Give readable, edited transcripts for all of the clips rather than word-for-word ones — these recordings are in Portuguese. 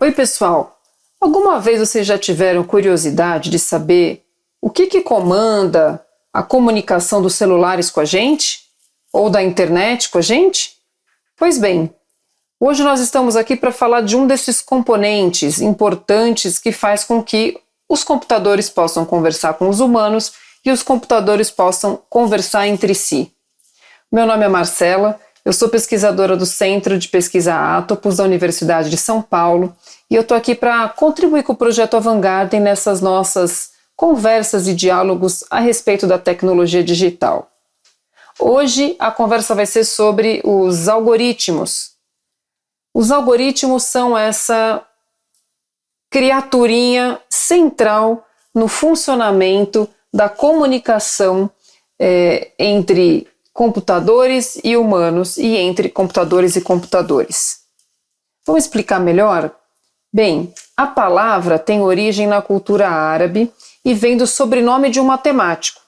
Oi, pessoal! Alguma vez vocês já tiveram curiosidade de saber o que comanda a comunicação dos celulares com a gente? Ou da internet com a gente? Pois bem, hoje nós estamos aqui para falar de um desses componentes importantes que faz com que os computadores possam conversar com os humanos e os computadores possam conversar entre si. Meu nome é Marcela, eu sou pesquisadora do Centro de Pesquisa Atopos da Universidade de São Paulo e eu estou aqui para contribuir com o projeto Avant-Garden nessas nossas conversas e diálogos a respeito da tecnologia digital. Hoje a conversa vai ser sobre os algoritmos. Os algoritmos são essa criaturinha central no funcionamento da comunicação entre computadores e humanos e entre computadores e computadores. Vamos explicar melhor? Bem, a palavra tem origem na cultura árabe e vem do sobrenome de um matemático.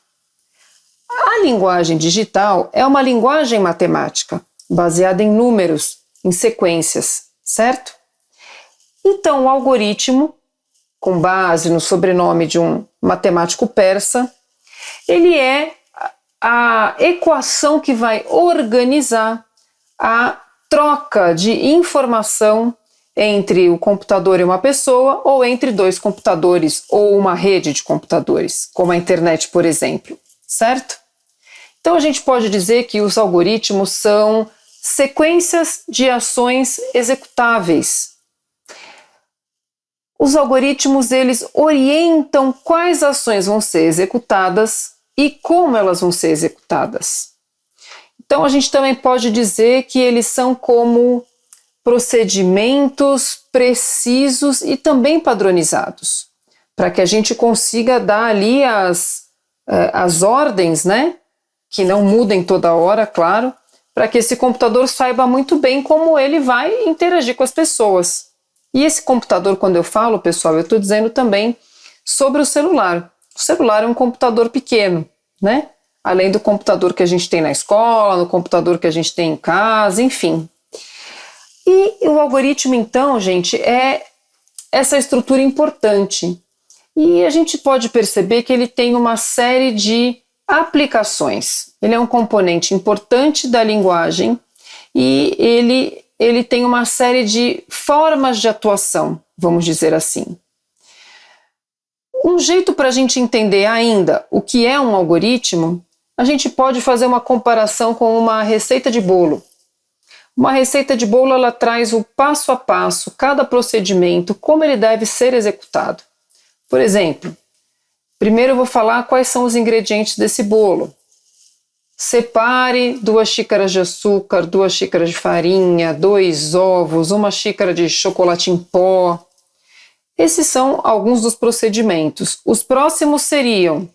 A linguagem digital é uma linguagem matemática, baseada em números, em sequências, certo? Então, o algoritmo, com base no sobrenome de um matemático persa, ele é a equação que vai organizar a troca de informação entre o computador e uma pessoa, ou entre dois computadores, ou uma rede de computadores, como a internet, por exemplo, certo? Então a gente pode dizer que os algoritmos são sequências de ações executáveis. Os algoritmos, eles orientam quais ações vão ser executadas e como elas vão ser executadas. Então a gente também pode dizer que eles são como procedimentos precisos e também padronizados, para que a gente consiga dar ali as ordens, né? Que não mudem toda hora, claro, para que esse computador saiba muito bem como ele vai interagir com as pessoas. E esse computador, quando eu falo, pessoal, eu estou dizendo também sobre o celular. O celular é um computador pequeno, né? Além do computador que a gente tem na escola, no computador que a gente tem em casa, enfim. E o algoritmo, então, gente, é essa estrutura importante. E a gente pode perceber que ele tem uma série de aplicações. Ele é um componente importante da linguagem e ele tem uma série de formas de atuação, vamos dizer assim. Um jeito para a gente entender ainda o que é um algoritmo, a gente pode fazer uma comparação com uma receita de bolo. Uma receita de bolo, ela traz o passo a passo, cada procedimento, como ele deve ser executado. Por exemplo, primeiro eu vou falar quais são os ingredientes desse bolo. Separe 2 xícaras de açúcar, 2 xícaras de farinha, 2 ovos, 1 xícara de chocolate em pó. Esses são alguns dos procedimentos. Os próximos seriam: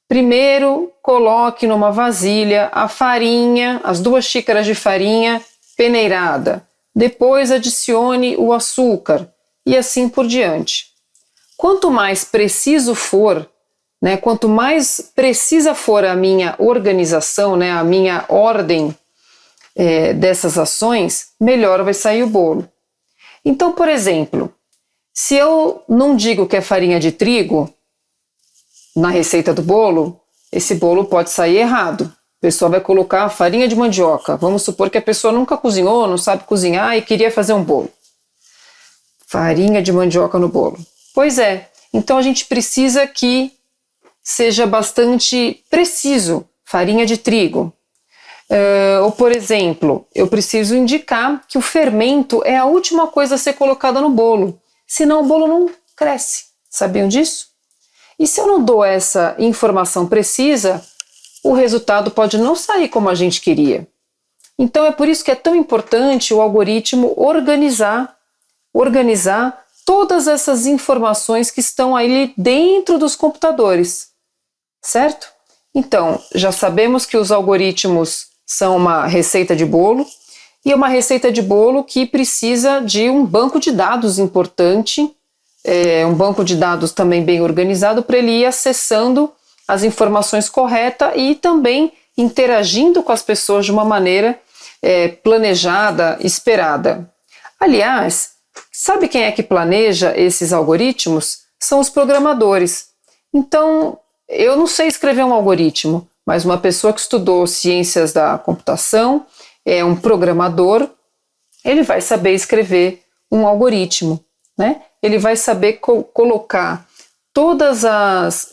primeiro, coloque numa vasilha a farinha, as 2 xícaras de farinha peneirada. Depois adicione o açúcar e assim por diante. Quanto mais preciso for, né, quanto mais precisa for a minha organização, né, a minha ordem dessas ações, melhor vai sair o bolo. Então, por exemplo, se eu não digo que é farinha de trigo na receita do bolo, esse bolo pode sair errado. A pessoa vai colocar farinha de mandioca. Vamos supor que a pessoa nunca cozinhou, não sabe cozinhar e queria fazer um bolo. Farinha de mandioca no bolo. Pois é, então a gente precisa que seja bastante preciso, farinha de trigo. Ou, por exemplo, eu preciso indicar que o fermento é a última coisa a ser colocada no bolo, senão o bolo não cresce. Sabiam disso? E se eu não dou essa informação precisa, o resultado pode não sair como a gente queria. Então é por isso que é tão importante o algoritmo organizar todas essas informações que estão ali dentro dos computadores, certo? Então, já sabemos que os algoritmos são uma receita de bolo, e é uma receita de bolo que precisa de um banco de dados importante, um banco de dados também bem organizado para ele ir acessando as informações corretas e também interagindo com as pessoas de uma maneira planejada, esperada. Aliás, Sabe quem é que planeja esses algoritmos? São os programadores. Então, eu não sei escrever um algoritmo, mas uma pessoa que estudou ciências da computação, é um programador, ele vai saber escrever um algoritmo, né? Ele vai saber colocar todas as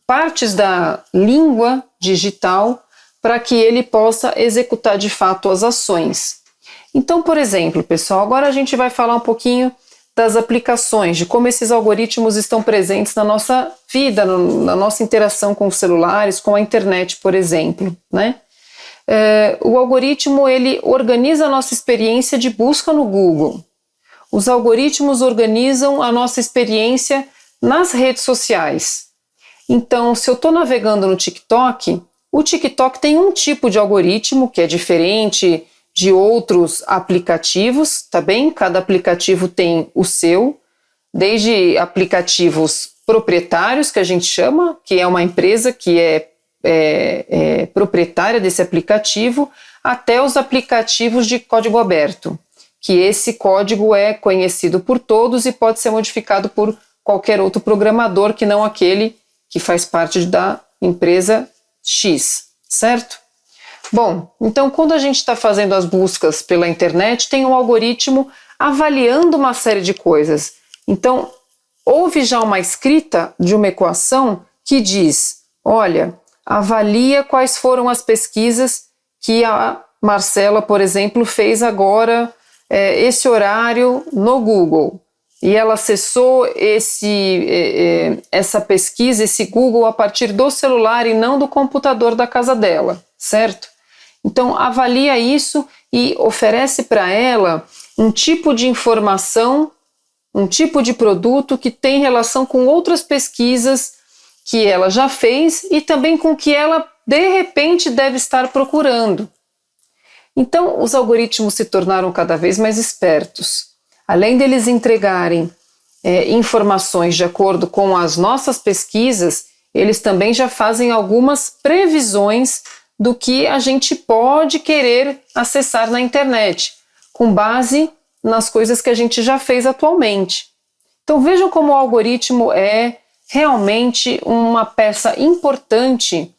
partes da língua digital para que ele possa executar de fato as ações. Então, por exemplo, pessoal, agora a gente vai falar um pouquinho das aplicações, de como esses algoritmos estão presentes na nossa vida, na nossa interação com os celulares, com a internet, por exemplo, né? O algoritmo, ele organiza a nossa experiência de busca no Google. Os algoritmos organizam a nossa experiência nas redes sociais. Então, se eu estou navegando no TikTok, o TikTok tem um tipo de algoritmo que é diferente de outros aplicativos, tá bem? Cada aplicativo tem o seu, desde aplicativos proprietários, que a gente chama, que é uma empresa que é proprietária desse aplicativo, até os aplicativos de código aberto, que esse código é conhecido por todos e pode ser modificado por qualquer outro programador que não aquele que faz parte da empresa X, certo? Bom, então quando a gente está fazendo as buscas pela internet, tem um algoritmo avaliando uma série de coisas. Então, houve já uma escrita de uma equação que diz, olha, avalia quais foram as pesquisas que a Marcela, por exemplo, fez agora, esse horário no Google. E ela acessou essa pesquisa, esse Google, a partir do celular e não do computador da casa dela, certo? Então, avalia isso e oferece para ela um tipo de informação, um tipo de produto que tem relação com outras pesquisas que ela já fez e também com o que ela, de repente, deve estar procurando. Então, os algoritmos se tornaram cada vez mais espertos. Além deles entregarem informações de acordo com as nossas pesquisas, eles também já fazem algumas previsões do que a gente pode querer acessar na internet, com base nas coisas que a gente já fez atualmente. Então vejam como o algoritmo é realmente uma peça importante,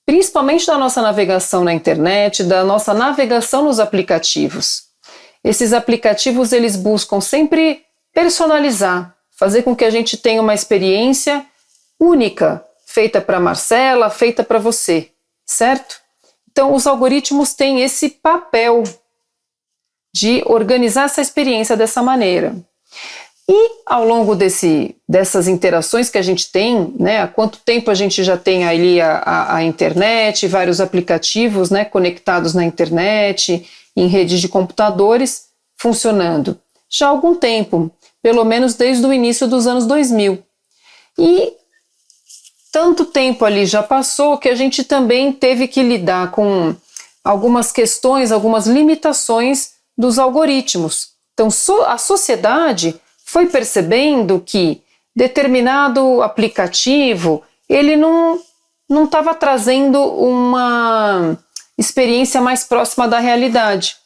principalmente da nossa navegação na internet, da nossa navegação nos aplicativos. Esses aplicativos, eles buscam sempre personalizar, fazer com que a gente tenha uma experiência única, feita para Marcela, feita para você, certo? Então, os algoritmos têm esse papel de organizar essa experiência dessa maneira. E ao longo dessas interações que a gente tem, né, há quanto tempo a gente já tem ali a internet, vários aplicativos, né, conectados na internet, em redes de computadores, funcionando? Já há algum tempo, pelo menos desde o início dos anos 2000. E tanto tempo ali já passou que a gente também teve que lidar com algumas questões, algumas limitações dos algoritmos. Então, a sociedade foi percebendo que determinado aplicativo, ele não estava trazendo uma experiência mais próxima da realidade.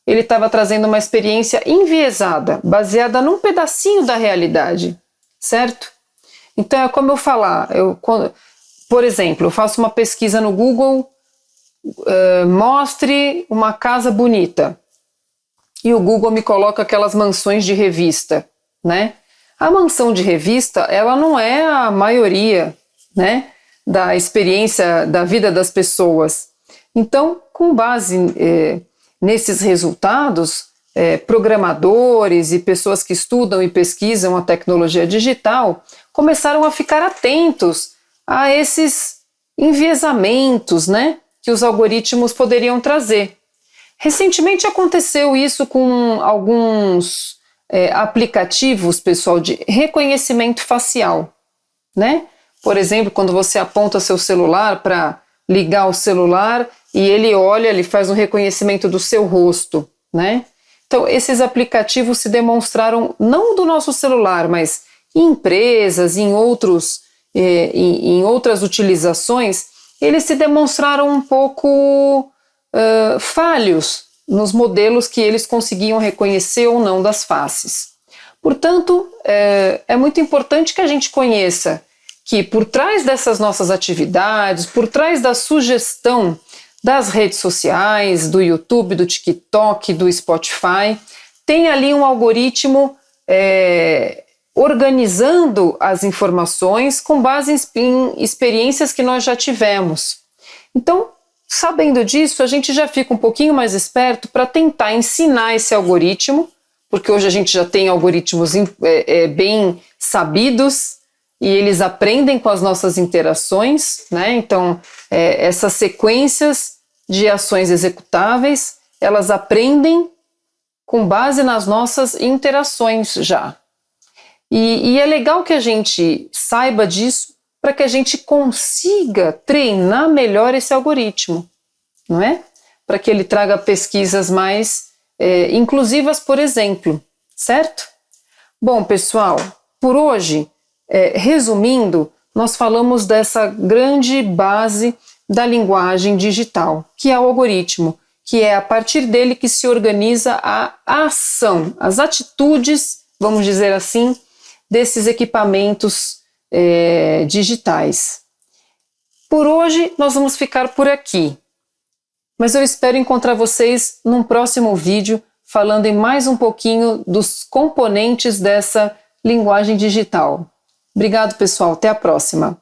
Ele estava trazendo uma experiência enviesada, baseada num pedacinho da realidade, certo? Então é como eu falar, por exemplo, eu faço uma pesquisa no Google, mostre uma casa bonita, e o Google me coloca aquelas mansões de revista, né? A mansão de revista, ela não é a maioria, né, da experiência da vida das pessoas. Então, com base nesses resultados, programadores e pessoas que estudam e pesquisam a tecnologia digital começaram a ficar atentos a esses enviesamentos, né, que os algoritmos poderiam trazer. Recentemente aconteceu isso com alguns aplicativos, pessoal, de reconhecimento facial, né? Por exemplo, quando você aponta seu celular para ligar o celular e ele olha, ele faz um reconhecimento do seu rosto, né? Então, esses aplicativos se demonstraram, não do nosso celular, mas em empresas, em outras utilizações, eles se demonstraram um pouco falhos, nos modelos que eles conseguiam reconhecer ou não das faces. Portanto, é muito importante que a gente conheça que por trás dessas nossas atividades, por trás da sugestão das redes sociais, do YouTube, do TikTok, do Spotify, tem ali um algoritmo organizando as informações com base em experiências que nós já tivemos. Então, sabendo disso, a gente já fica um pouquinho mais esperto para tentar ensinar esse algoritmo, porque hoje a gente já tem algoritmos bem sabidos e eles aprendem com as nossas interações, né? Então, essas sequências de ações executáveis, elas aprendem com base nas nossas interações já. E é legal que a gente saiba disso para que a gente consiga treinar melhor esse algoritmo, não é? Para que ele traga pesquisas mais inclusivas, por exemplo, certo? Bom, pessoal, por hoje, resumindo, nós falamos dessa grande base da linguagem digital, que é o algoritmo, que é a partir dele que se organiza a ação, as atitudes, vamos dizer assim, desses equipamentos digitais. Por hoje, nós vamos ficar por aqui. Mas eu espero encontrar vocês num próximo vídeo falando em mais um pouquinho dos componentes dessa linguagem digital. Obrigado, pessoal. Até a próxima.